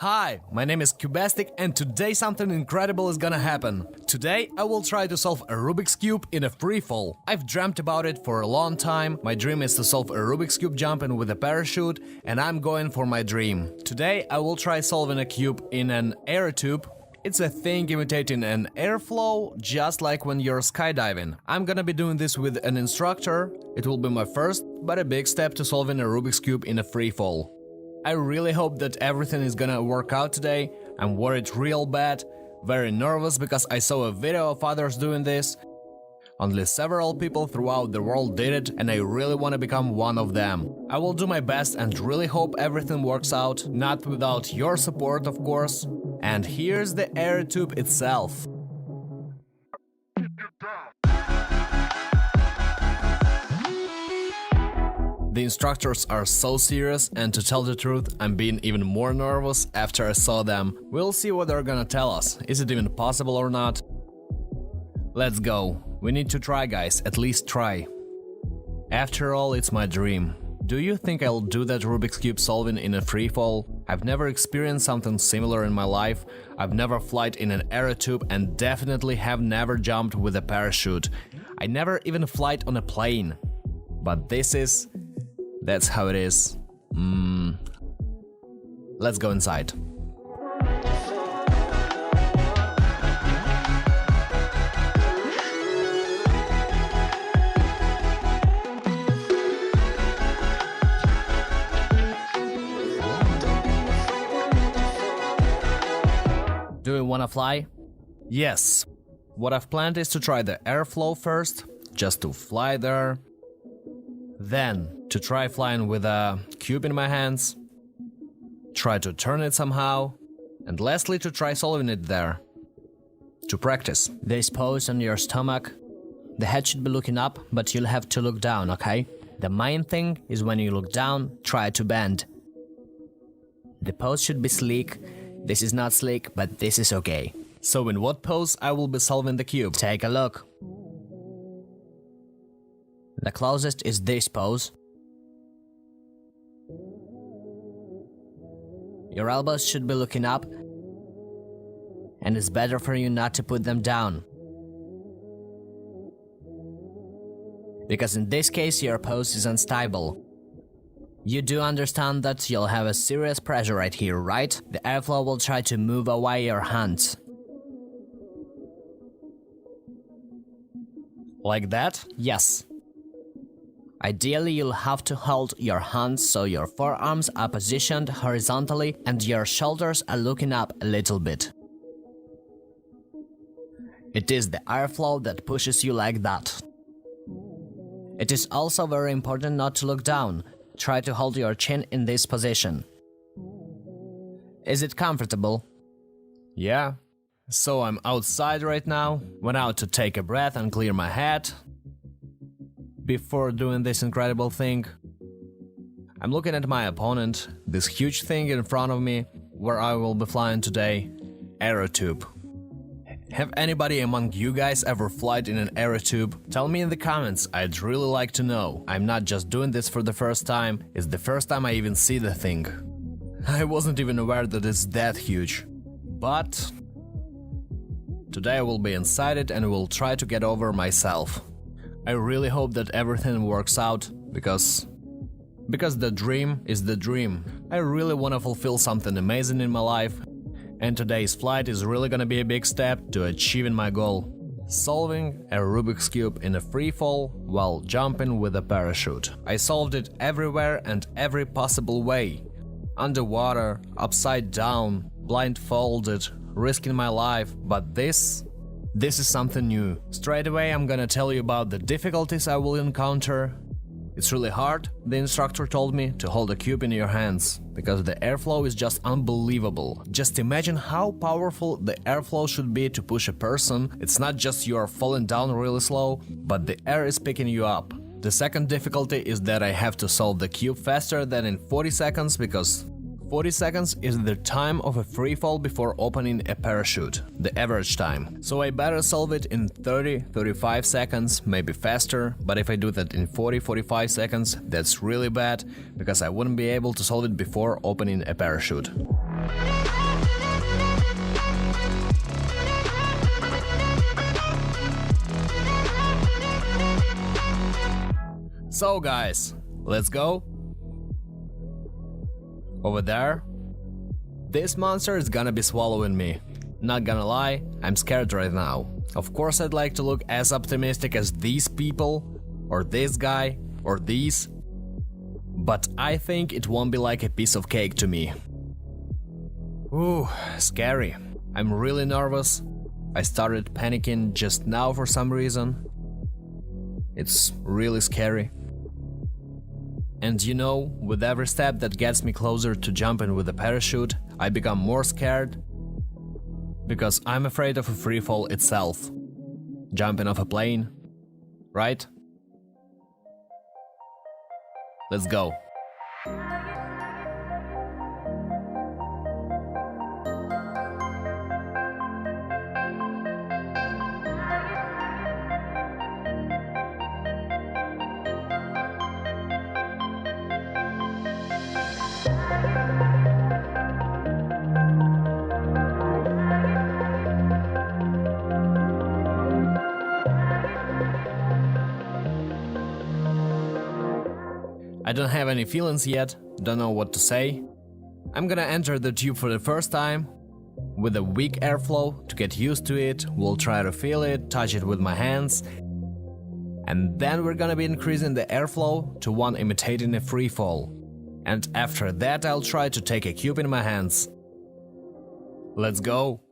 Hi, my name is Cubastic and today something incredible is gonna happen. Today I will try to solve a Rubik's Cube in a freefall. I've dreamt about it for a long time. My dream is to solve a Rubik's Cube jumping with a parachute and I'm going for my dream. Today I will try solving a cube in an air tube. It's a thing imitating an airflow, just like when you're skydiving. I'm gonna be doing this with an instructor. It will be my first, but a big step to solving a Rubik's Cube in a freefall. I really hope that everything is gonna work out today. I'm worried real bad, very nervous because I saw a video of others doing this. Only several people throughout the world did it and I really want to become one of them. I will do my best and really hope everything works out, not without your support of course. And here's the air tube itself. The instructors are so serious, and to tell the truth, I'm being even more nervous after I saw them. We'll see what they're gonna tell us. Is it even possible or not? Let's go. We need to try, guys, at least try. After all, it's my dream. Do you think I'll do that Rubik's Cube solving in a freefall? I've never experienced something similar in my life. I've never flied in an aero tube and definitely have never jumped with a parachute. I never even flied on a plane. But that's how it is. Let's go inside. Do you wanna fly? Yes. What I've planned is to try the airflow first, just to fly there. Then, to try flying with a cube in my hands, try to turn it somehow, and lastly to try solving it there. To practice. This pose on your stomach, the head should be looking up, but you'll have to look down, okay? The main thing is when you look down, try to bend. The pose should be sleek. This is not sleek, but this is okay. So in what pose I will be solving the cube? Take a look. The closest is this pose. Your elbows should be looking up, and it's better for you not to put them down. Because in this case your pose is unstable. You do understand that you'll have a serious pressure right here, right? The airflow will try to move away your hands. Like that? Yes. Ideally, you'll have to hold your hands so your forearms are positioned horizontally and your shoulders are looking up a little bit. It is the airflow that pushes you like that. It is also very important not to look down. Try to hold your chin in this position. Is it comfortable? Yeah. So I'm outside right now, went out to take a breath and clear my head. Before doing this incredible thing, I'm looking at my opponent, this huge thing in front of me, where I will be flying today, aero tube. Have anybody among you guys ever flied in an aero tube? Tell me in the comments, I'd really like to know. I'm not just doing this for the first time, it's the first time I even see the thing. I wasn't even aware that it's that huge. But today I will be inside it and will try to get over myself. I really hope that everything works out, because the dream is the dream. I really want to fulfill something amazing in my life, and today's flight is really gonna be a big step to achieving my goal. Solving a Rubik's Cube in a freefall while jumping with a parachute. I solved it everywhere and every possible way. Underwater, upside down, blindfolded, risking my life, but this is something new. Straight away I'm gonna tell you about the difficulties I will encounter. It's really hard, the instructor told me, to hold a cube in your hands, because the airflow is just unbelievable. Just imagine how powerful the airflow should be to push a person. It's not just you are falling down really slow, but the air is picking you up. The second difficulty is that I have to solve the cube faster than in 40 seconds, because 40 seconds is the time of a freefall before opening a parachute, the average time. So I better solve it in 30-35 seconds, maybe faster, but if I do that in 40-45 seconds, that's really bad, because I wouldn't be able to solve it before opening a parachute. So guys, let's go. Over there. This monster is gonna be swallowing me. Not gonna lie, I'm scared right now. Of course I'd like to look as optimistic as these people, or this guy, or these. But I think it won't be like a piece of cake to me. Ooh, scary. I'm really nervous. I started panicking just now for some reason. It's really scary. And you know, with every step that gets me closer to jumping with a parachute, I become more scared. Because I'm afraid of a freefall itself. Jumping off a plane, right? Let's go. I don't have any feelings yet, don't know what to say. I'm gonna enter the tube for the first time, with a weak airflow to get used to it, we'll try to feel it, touch it with my hands, and then we're gonna be increasing the airflow to one imitating a free fall. And after that I'll try to take a cube in my hands. Let's go!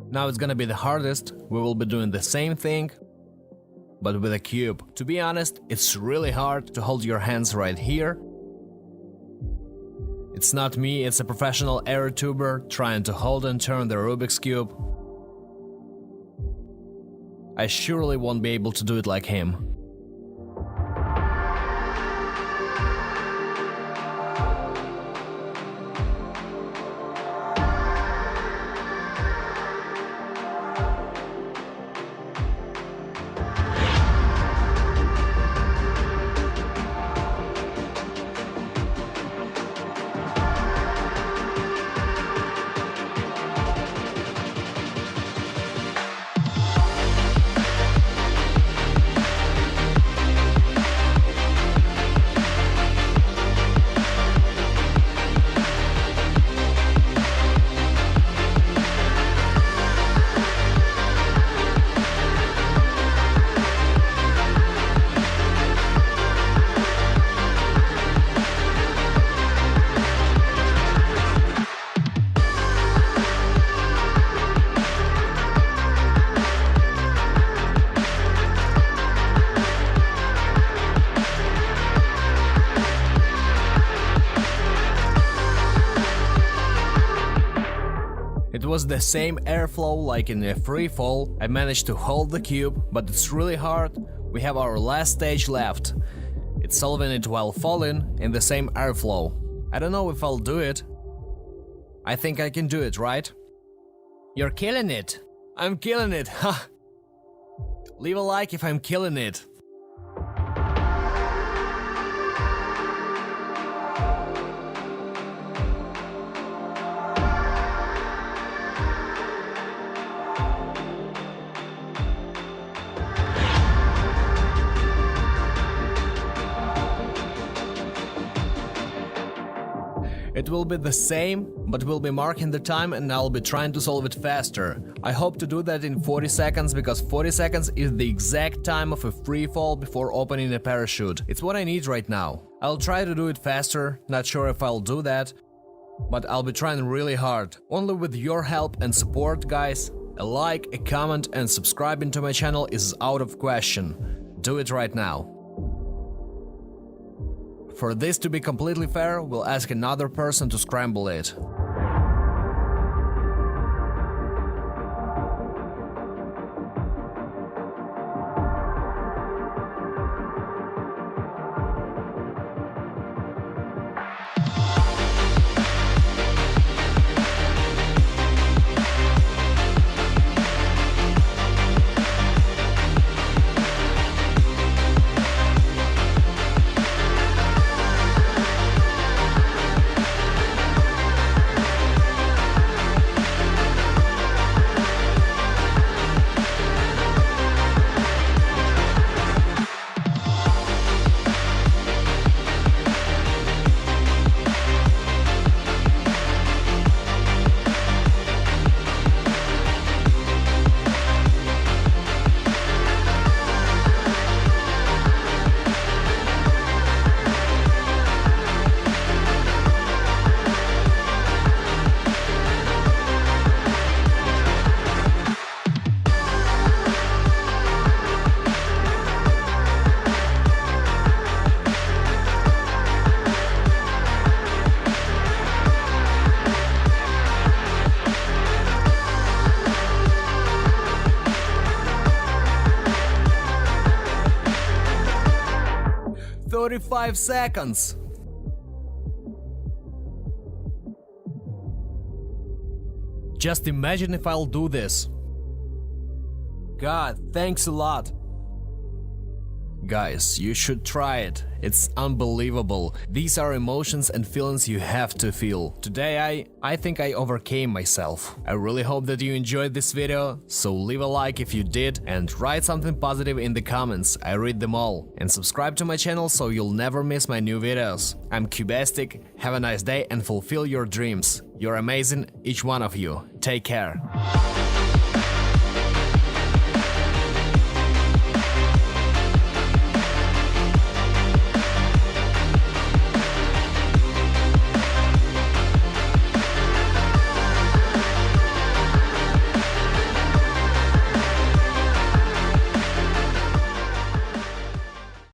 Now it's gonna be the hardest, we will be doing the same thing, but with a cube. To be honest, it's really hard to hold your hands right here. It's not me, it's a professional Aero tuber trying to hold and turn the Rubik's Cube. I surely won't be able to do it like him. was the same airflow like in a free fall. I managed to hold the cube, but it's really hard. We have our last stage left. It's solving it while falling in the same airflow. I don't know if I'll do it. I think I can do it, right? You're killing it. I'm killing it, ha! Leave a like if I'm killing it. It will be the same, but we'll be marking the time and I'll be trying to solve it faster. I hope to do that in 40 seconds, because 40 seconds is the exact time of a free fall before opening a parachute. It's what I need right now. I'll try to do it faster, not sure if I'll do that, but I'll be trying really hard. Only with your help and support, guys. A like, a comment and subscribing to my channel is out of question. Do it right now. For this to be completely fair, we'll ask another person to scramble it. "35 seconds. Just imagine if I'll do this. God, thanks a lot. Guys, you should try it. It's unbelievable. These are emotions and feelings you have to feel. Today I think I overcame myself. I really hope that you enjoyed this video, so leave a like if you did and write something positive in the comments. I read them all. And subscribe to my channel so you'll never miss my new videos. I'm Cubastic. Have a nice day and fulfill your dreams. You're amazing, each one of you. Take care.